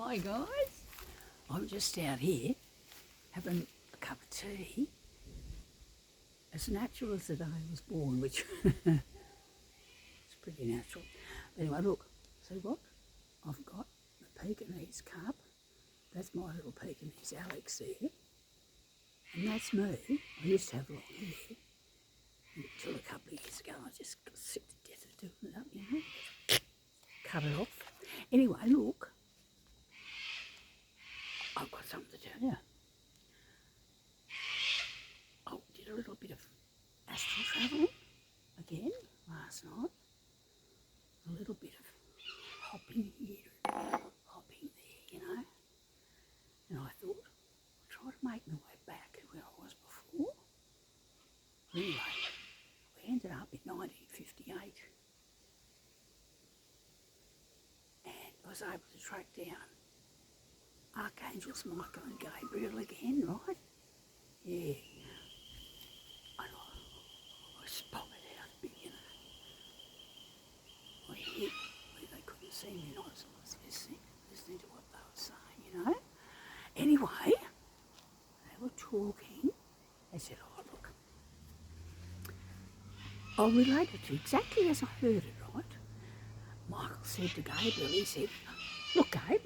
Hi guys, I'm just out here having a cup of tea, as natural as the day I was born, which it's pretty natural. Anyway, look, see what? I've got a Pekingese cup. That's my little Pekingese Alex there. And that's me. I used to have long hair until a couple of years ago. I just got sick to death of doing it up, you know. Cut it off. Anyway, look. I've got something to tell you. I did a little bit of astral travelling again last night. A little bit of hopping here and hopping there, you know. And I thought, I'll try to make my way back to where I was before. Anyway, we ended up in 1958. And I was able to track down Archangels Michael and Gabriel again, right? Yeah. And I spotted out a bit, you know. I hit where they couldn't see me and I was listening to what they were saying, you know. Anyway, they were talking. They said, oh, look, I'll relate it to exactly as I heard it, right? Michael said to Gabriel, he said, look, Gabe,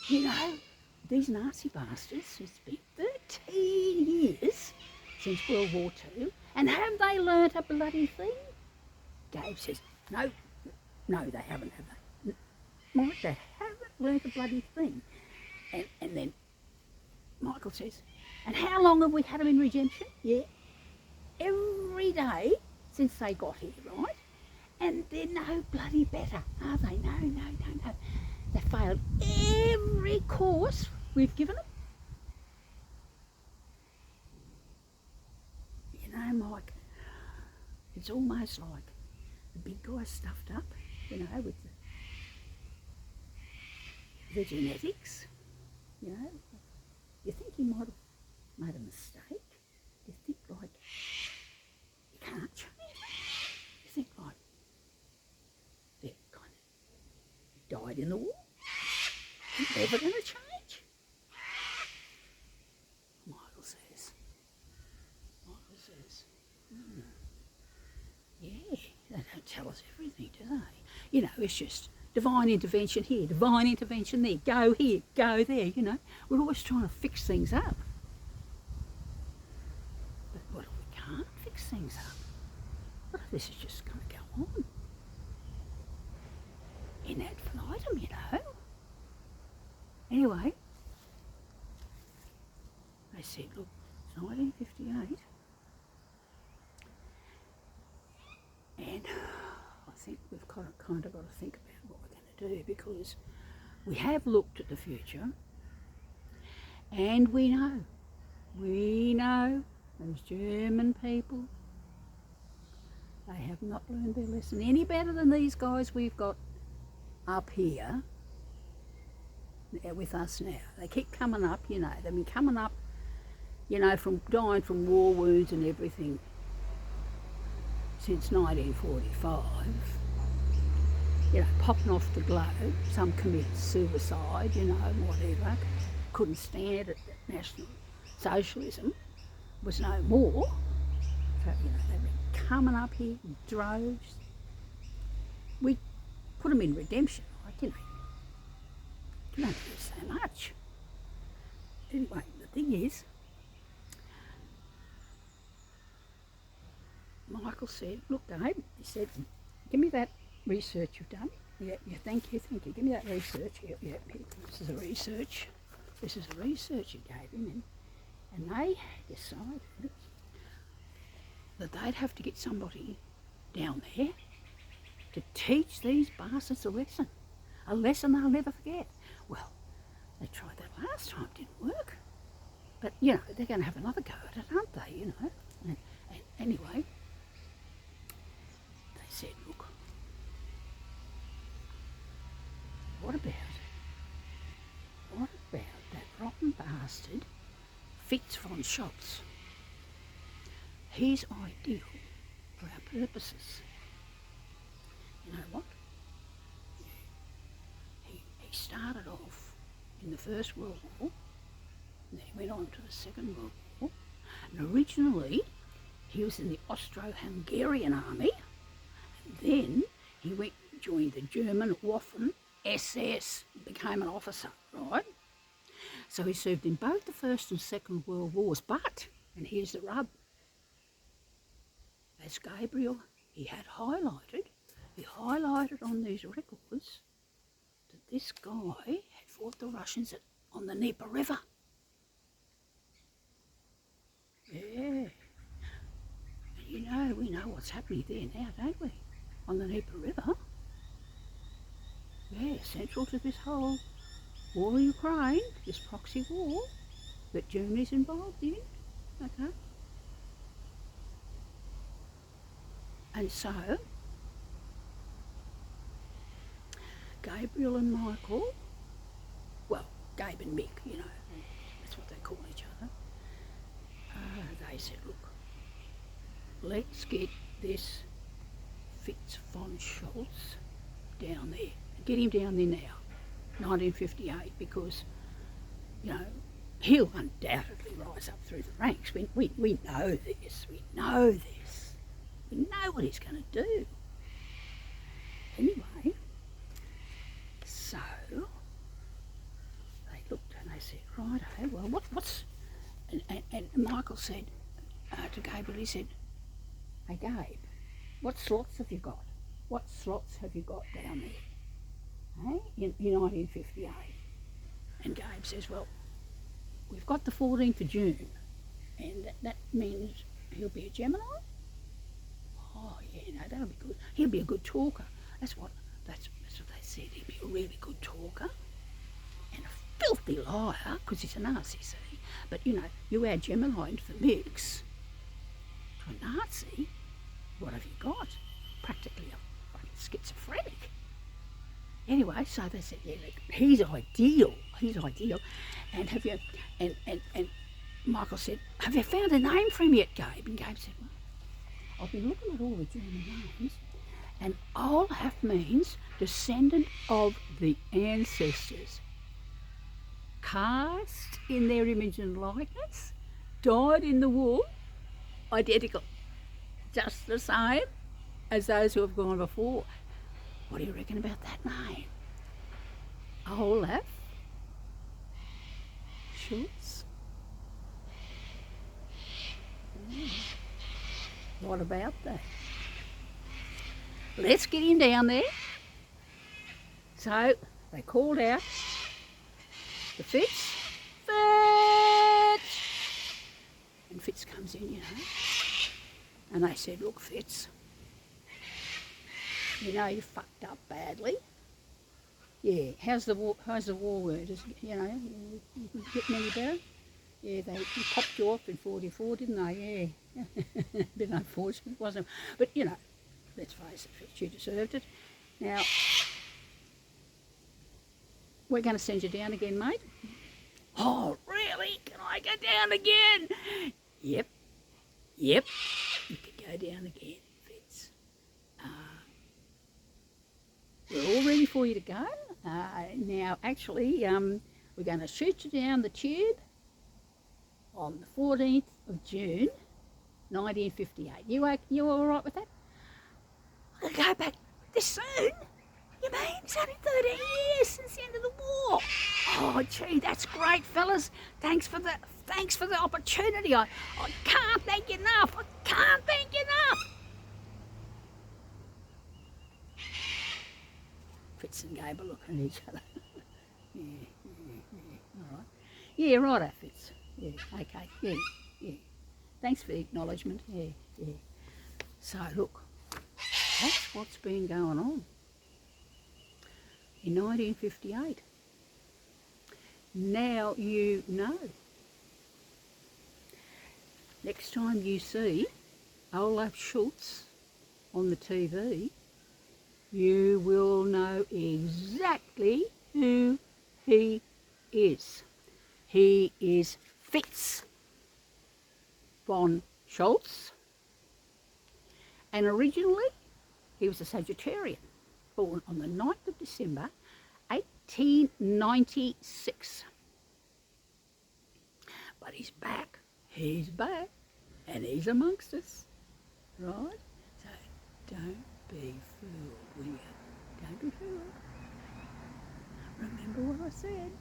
you know, these Nazi bastards, it's been 13 years since World War II, and have they learnt a bloody thing? Gabe says, no, they haven't, have they? Mike, they haven't learnt a bloody thing. And then Michael says, and how long have we had them in redemption? Yeah, every day since they got here, right? And they're no bloody better, are they? No. They failed every course we've given them. You know, Mike, it's almost like the big guy stuffed up, you know, with the genetics, you know. You think he might have made a mistake? You think, like, you can't change it? You think, like, they kind of died in the war? Never going to change? Michael says, yeah, they don't tell us everything, do they? You know, it's just divine intervention here, divine intervention there, go here, go there, you know. We're always trying to fix things up. But what if we can't fix things up? What if this is just going to go on? In ad infinitum, you know. Anyway, they said, look, it's 1958, and I think we've kind of got to think about what we're going to do, because we have looked at the future, and we know those German people, they have not learned their lesson any better than these guys we've got up here with us now. They keep coming up, you know. They've been coming up, you know, from dying from war wounds and everything since 1945. You know, popping off the globe. Some committed suicide, you know, whatever. Couldn't stand it that National Socialism was no more. So, you know, they've been coming up here in droves. We put them in redemption, like, you know. You don't do so much. Anyway, the thing is, Michael said, look, Gabe, he said, give me that research you've done. Yeah, thank you. Give me that research. Yeah, this is a research. You gave him. And they decided that they'd have to get somebody down there to teach these bastards a lesson they'll never forget. Well, they tried that last time, didn't work. But, you know, they're going to have another go at it, aren't they, you know? And anyway, they said, look, what about that rotten bastard, Fitz von Schultz? He's ideal for our purposes. You know what? He he started off in the First World War, and then he went on to the Second World War. And originally, he was in the Austro-Hungarian army, and then he went and joined the German Waffen SS, became an officer, right? So he served in both the First and Second World Wars, but, and here's the rub, as Gabriel, he highlighted on these records that this guy had fought the Russians on the Dnieper River. Yeah. And we know what's happening there now, don't we? On the Dnieper River. Yeah, central to this whole war in Ukraine, this proxy war that Germany's involved in. Okay. And so, Gabriel and Michael, well, Gabe and Mick, that's what they call each other, they said, look, let's get this Fitz von Schultz down there. Get him down there now, 1958, because, he'll undoubtedly rise up through the ranks. We know this. We know this. We know what he's going to do. Anyway, so they looked and they said, righto, well, what's... And Michael said to Gabriel, he said, hey, Gabe, what slots have you got? What slots have you got down there? Hey? In 1958. And Gabe says, well, we've got the 14th of June, and that means he'll be a Gemini? Oh, yeah, no, that'll be good. He'll be a good talker. That's what they said. He'll be a really good talker and a filthy liar, because he's a Nazi, see? But, you add Gemini into the mix to a Nazi, what have you got? Practically a fucking schizophrenic. Anyway, so they said, yeah, he's ideal. And have you, and Michael said, have you found a name for him yet, Gabe? And Gabe said, well, I've been looking at all the German names, and Olaf means descendant of the ancestors. Cast in their image and likeness, died in the war, identical, just the same as those who have gone before. What do you reckon about that name? Olaf Schultz? What about that? Let's get him down there. So they called out the Fitz. And Fitz comes in, and they said, look, Fitz, you fucked up badly. Yeah, how's the war going? You getting any better? Yeah, they popped you off in 44, didn't they? Yeah. Bit unfortunate, wasn't it? But, let's face it, Fitz, you deserved it. Now, we're going to send you down again, mate. Oh, really? Can I go down again? Yep. You can go down again, Fitz. We're all ready for you to go. Now, actually, we're going to shoot you down the tube on the 14th of June, 1958. You all right with that? I can go back this soon? You mean it's only 13 years since the end of the war? Oh, gee, that's great, fellas. Thanks for the opportunity. I can't thank you enough. Fitz and Gabe are looking at each other. All right. Yeah, righto, Fitz. Yeah, okay. Yeah. Thanks for the acknowledgement. Yeah. So, look, that's what's been going on in 1958. Now you know. Next time you see Olaf Schultz on the TV, you will know exactly who he is. He is Fitz von Schultz, and originally he was a Sagittarian, born on the 9th of December 1896. But he's back, and he's amongst us, right? So don't be fooled, will you? Don't be fooled. Remember what I said.